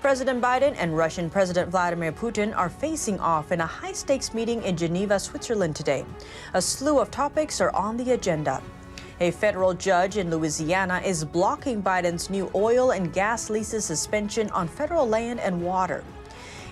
President Biden and Russian President Vladimir Putin are facing off in a high-stakes meeting in Geneva, Switzerland today. A slew of topics are on the agenda. A federal judge in Louisiana is blocking Biden's new oil and gas leases suspension on federal land and water.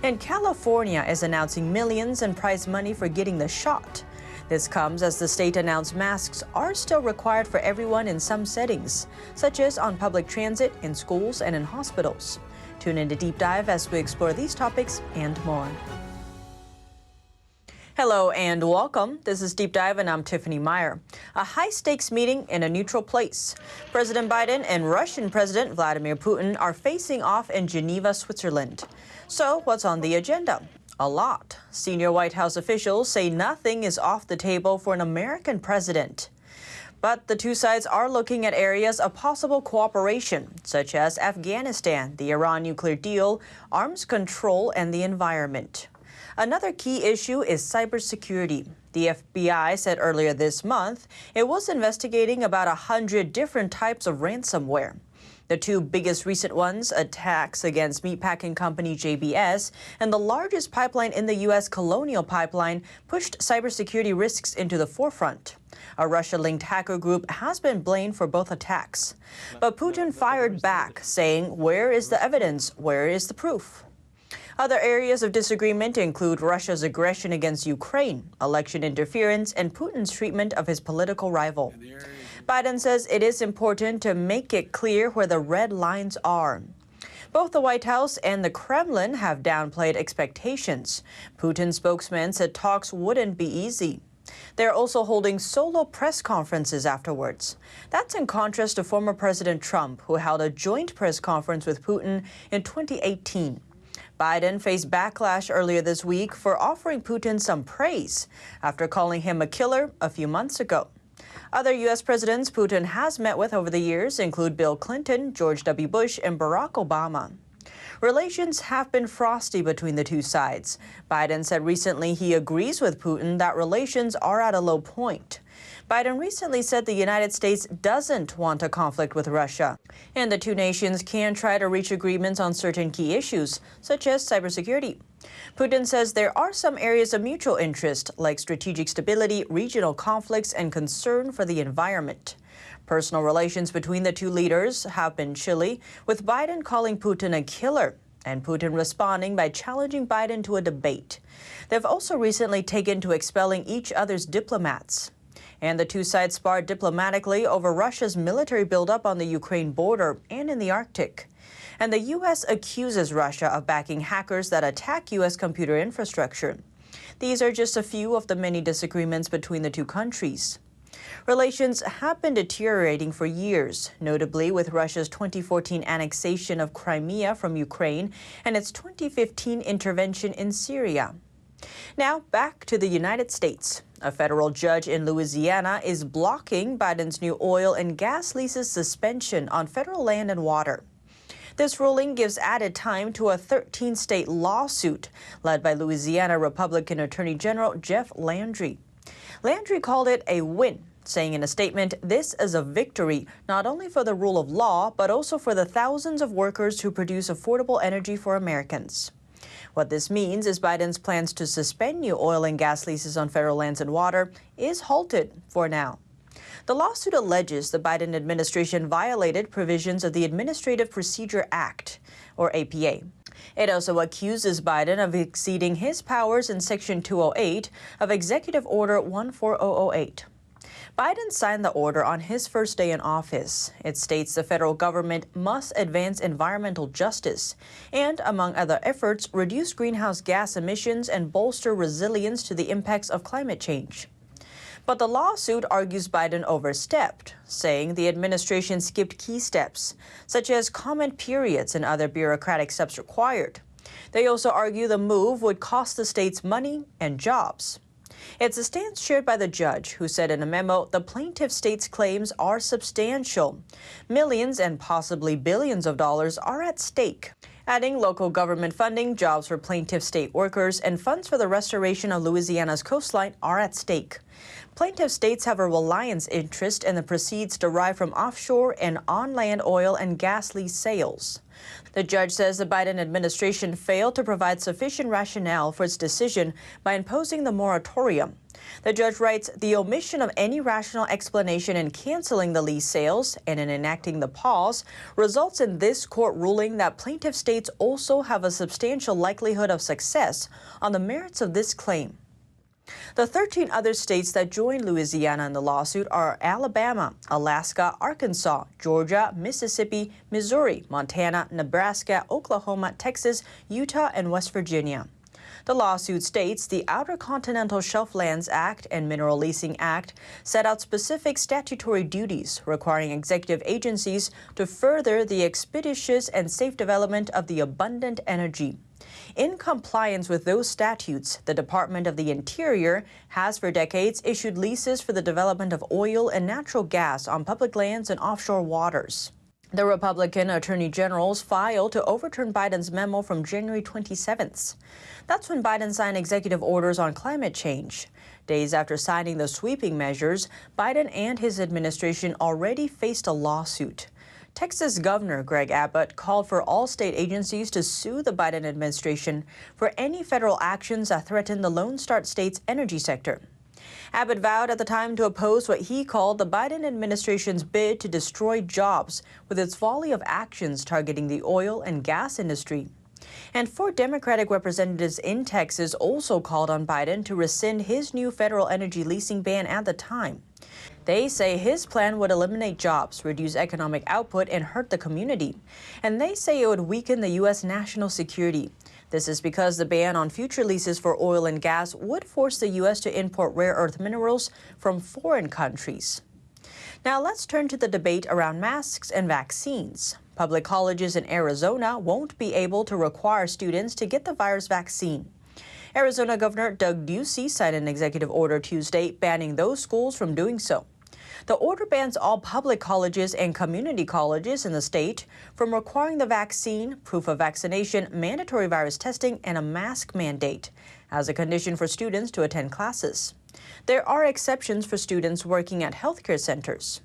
And California is announcing millions in prize money for getting the shot. This comes as the state announced masks are still required for everyone in some settings, such as on public transit, in schools, and in hospitals. Tune in to Deep Dive as we explore these topics and more. Hello and welcome. This is Deep Dive and I'm Tiffany Meier. A high-stakes meeting in a neutral place. President Biden and Russian President Vladimir Putin are facing off in Geneva, Switzerland. So what's on the agenda? A lot. Senior White House officials say nothing is off the table for an American president. But the two sides are looking at areas of possible cooperation, such as Afghanistan, the Iran nuclear deal, arms control, and the environment. Another key issue is cybersecurity. The FBI said earlier this month it was investigating about 100 different types of ransomware. The two biggest recent ones, attacks against meatpacking company JBS and the largest pipeline in the U.S., Colonial Pipeline, pushed cybersecurity risks into the forefront. A Russia-linked hacker group has been blamed for both attacks. But Putin fired back, saying, "Where is the evidence? Where is the proof?" Other areas of disagreement include Russia's aggression against Ukraine, election interference, and Putin's treatment of his political rival. Biden says it is important to make it clear where the red lines are. Both the White House and the Kremlin have downplayed expectations. Putin's spokesman said talks wouldn't be easy. They're also holding solo press conferences afterwards. That's in contrast to former President Trump, who held a joint press conference with Putin in 2018. Biden faced backlash earlier this week for offering Putin some praise after calling him a killer a few months ago. Other U.S. presidents Putin has met with over the years include Bill Clinton, George W. Bush, and Barack Obama. Relations have been frosty between the two sides. Biden said recently he agrees with Putin that relations are at a low point. Biden recently said the United States doesn't want a conflict with Russia, and the two nations can try to reach agreements on certain key issues, such as cybersecurity. Putin says there are some areas of mutual interest, like strategic stability, regional conflicts, and concern for the environment. Personal relations between the two leaders have been chilly, with Biden calling Putin a killer and Putin responding by challenging Biden to a debate. They've also recently taken to expelling each other's diplomats. And the two sides sparred diplomatically over Russia's military buildup on the Ukraine border and in the Arctic. And the U.S. accuses Russia of backing hackers that attack U.S. computer infrastructure. These are just a few of the many disagreements between the two countries. Relations have been deteriorating for years, notably with Russia's 2014 annexation of Crimea from Ukraine and its 2015 intervention in Syria. Now back to the United States. A federal judge in Louisiana is blocking Biden's new oil and gas leases suspension on federal land and water. This ruling gives added time to a 13-state lawsuit led by Louisiana Republican Attorney General Jeff Landry. Landry called it a win, saying in a statement, "This is a victory not only for the rule of law, but also for the thousands of workers who produce affordable energy for Americans." What this means is Biden's plans to suspend new oil and gas leases on federal lands and water is halted for now. The lawsuit alleges the Biden administration violated provisions of the Administrative Procedure Act, or APA. It also accuses Biden of exceeding his powers in Section 208 of Executive Order 14008. Biden signed the order on his first day in office. It states the federal government must advance environmental justice and, among other efforts, reduce greenhouse gas emissions and bolster resilience to the impacts of climate change. But the lawsuit argues Biden overstepped, saying the administration skipped key steps, such as comment periods and other bureaucratic steps required. They also argue the move would cost the states money and jobs. It's a stance shared by the judge, who said in a memo the Plaintiff States' claims are substantial. Millions and possibly billions of dollars are at stake, adding local government funding, jobs for Plaintiff State workers, and funds for the restoration of Louisiana's coastline are at stake. Plaintiff States have a reliance interest in the proceeds derived from offshore and on-land oil and gas lease sales. The judge says the Biden administration failed to provide sufficient rationale for its decision by imposing the moratorium. The judge writes, the omission of any rational explanation in canceling the lease sales and in enacting the pause results in this court ruling that plaintiff states also have a substantial likelihood of success on the merits of this claim. The 13 other states that joined Louisiana in the lawsuit are Alabama, Alaska, Arkansas, Georgia, Mississippi, Missouri, Montana, Nebraska, Oklahoma, Texas, Utah, and West Virginia. The lawsuit states the Outer Continental Shelf Lands Act and Mineral Leasing Act set out specific statutory duties requiring executive agencies to further the expeditious and safe development of the abundant energy. In compliance with those statutes, the Department of the Interior has for decades issued leases for the development of oil and natural gas on public lands and offshore waters. The Republican Attorney Generals filed to overturn Biden's memo from January 27th. That's when Biden signed executive orders on climate change. Days after signing the sweeping measures, Biden and his administration already faced a lawsuit. Texas Governor Greg Abbott called for all state agencies to sue the Biden administration for any federal actions that threaten the Lone Star State's energy sector. Abbott vowed at the time to oppose what he called the Biden administration's bid to destroy jobs with its volley of actions targeting the oil and gas industry. And 4 Democratic representatives in Texas also called on Biden to rescind his new federal energy leasing ban at the time. They say his plan would eliminate jobs, reduce economic output, and hurt the community. And they say it would weaken the U.S. national security. This is because the ban on future leases for oil and gas would force the U.S. to import rare earth minerals from foreign countries. Now let's turn to the debate around masks and vaccines. Public colleges in Arizona won't be able to require students to get the virus vaccine. Arizona Governor Doug Ducey signed an executive order Tuesday banning those schools from doing so. The order bans all public colleges and community colleges in the state from requiring the vaccine, proof of vaccination, mandatory virus testing, and a mask mandate as a condition for students to attend classes. There are exceptions for students working at healthcare centers.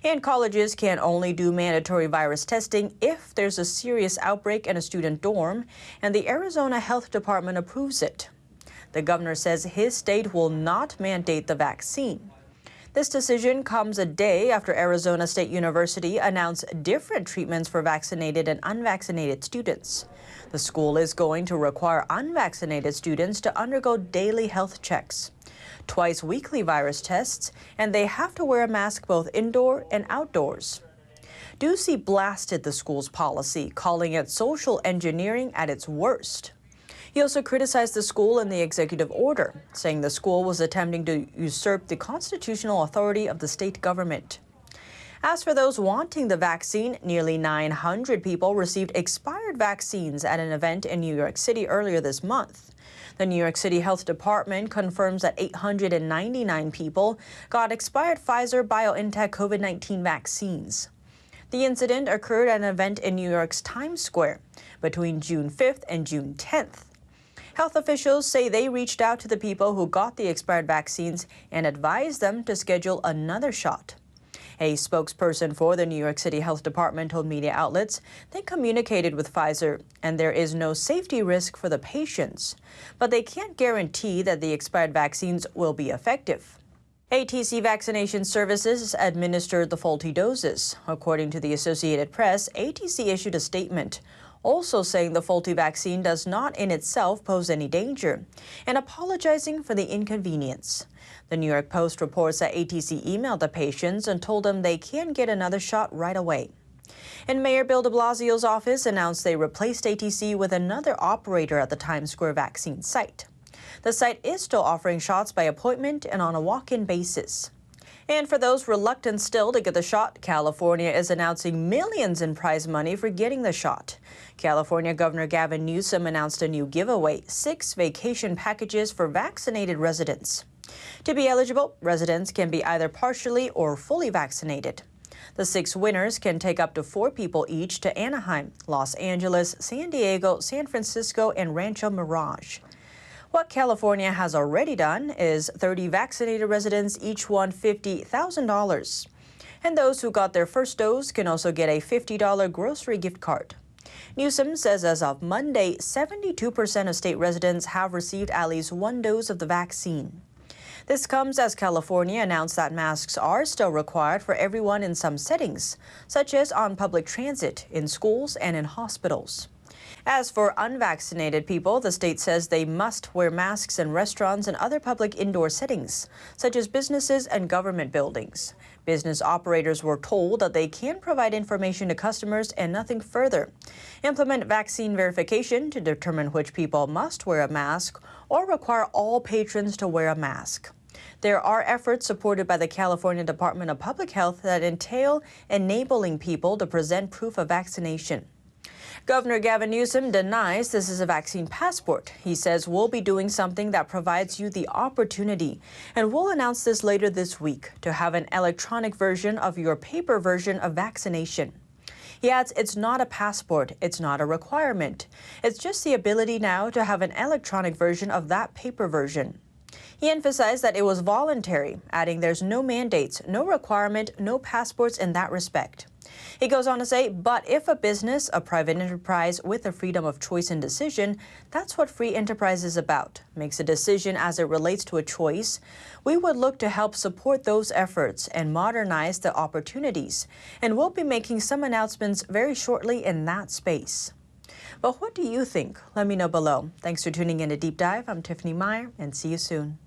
And colleges can only do mandatory virus testing if there's a serious outbreak in a student dorm, and the Arizona Health Department approves it. The governor says his state will not mandate the vaccine. This decision comes a day after Arizona State University announced different treatments for vaccinated and unvaccinated students. The school is going to require unvaccinated students to undergo daily health checks, twice weekly virus tests, and they have to wear a mask both indoor and outdoors. Ducey blasted the school's policy, calling it social engineering at its worst. He also criticized the school in the executive order, saying the school was attempting to usurp the constitutional authority of the state government. As for those wanting the vaccine, nearly 900 people received expired vaccines at an event in New York City earlier this month. The New York City Health Department confirms that 899 people got expired Pfizer-BioNTech COVID-19 vaccines. The incident occurred at an event in New York's Times Square between June 5th and June 10th. Health officials say they reached out to the people who got the expired vaccines and advised them to schedule another shot. A spokesperson for the New York City Health Department told media outlets they communicated with Pfizer and there is no safety risk for the patients, but they can't guarantee that the expired vaccines will be effective. ATC Vaccination Services administered the faulty doses. According to the Associated Press, ATC issued a statement also saying the faulty vaccine does not in itself pose any danger, and apologizing for the inconvenience. The New York Post reports that ATC emailed the patients and told them they can get another shot right away. And Mayor Bill de Blasio's office announced they replaced ATC with another operator at the Times Square vaccine site. The site is still offering shots by appointment and on a walk-in basis. And for those reluctant still to get the shot, California is announcing millions in prize money for getting the shot. California Governor Gavin Newsom announced a new giveaway, 6 vacation packages for vaccinated residents. To be eligible, residents can be either partially or fully vaccinated. The 6 winners can take up to 4 people each to Anaheim, Los Angeles, San Diego, San Francisco, and Rancho Mirage. What California has already done is 30 vaccinated residents each won $50,000. And those who got their first dose can also get a $50 grocery gift card. Newsom says as of Monday, 72% of state residents have received at least one dose of the vaccine. This comes as California announced that masks are still required for everyone in some settings, such as on public transit, in schools, and in hospitals. As for unvaccinated people, the state says they must wear masks in restaurants and other public indoor settings, such as businesses and government buildings. Business operators were told that they can provide information to customers and nothing further. Implement vaccine verification to determine which people must wear a mask or require all patrons to wear a mask. There are efforts supported by the California Department of Public Health that entail enabling people to present proof of vaccination. Governor Gavin Newsom denies this is a vaccine passport. He says we'll be doing something that provides you the opportunity, and we'll announce this later this week, to have an electronic version of your paper version of vaccination. He adds it's not a passport, it's not a requirement. It's just the ability now to have an electronic version of that paper version. He emphasized that it was voluntary, adding there's no mandates, no requirement, no passports in that respect. He goes on to say, but if a business, a private enterprise with the freedom of choice and decision, that's what free enterprise is about, makes a decision as it relates to a choice, we would look to help support those efforts and modernize the opportunities. And we'll be making some announcements very shortly in that space. But what do you think? Let me know below. Thanks for tuning in to Deep Dive. I'm Tiffany Meier, and see you soon.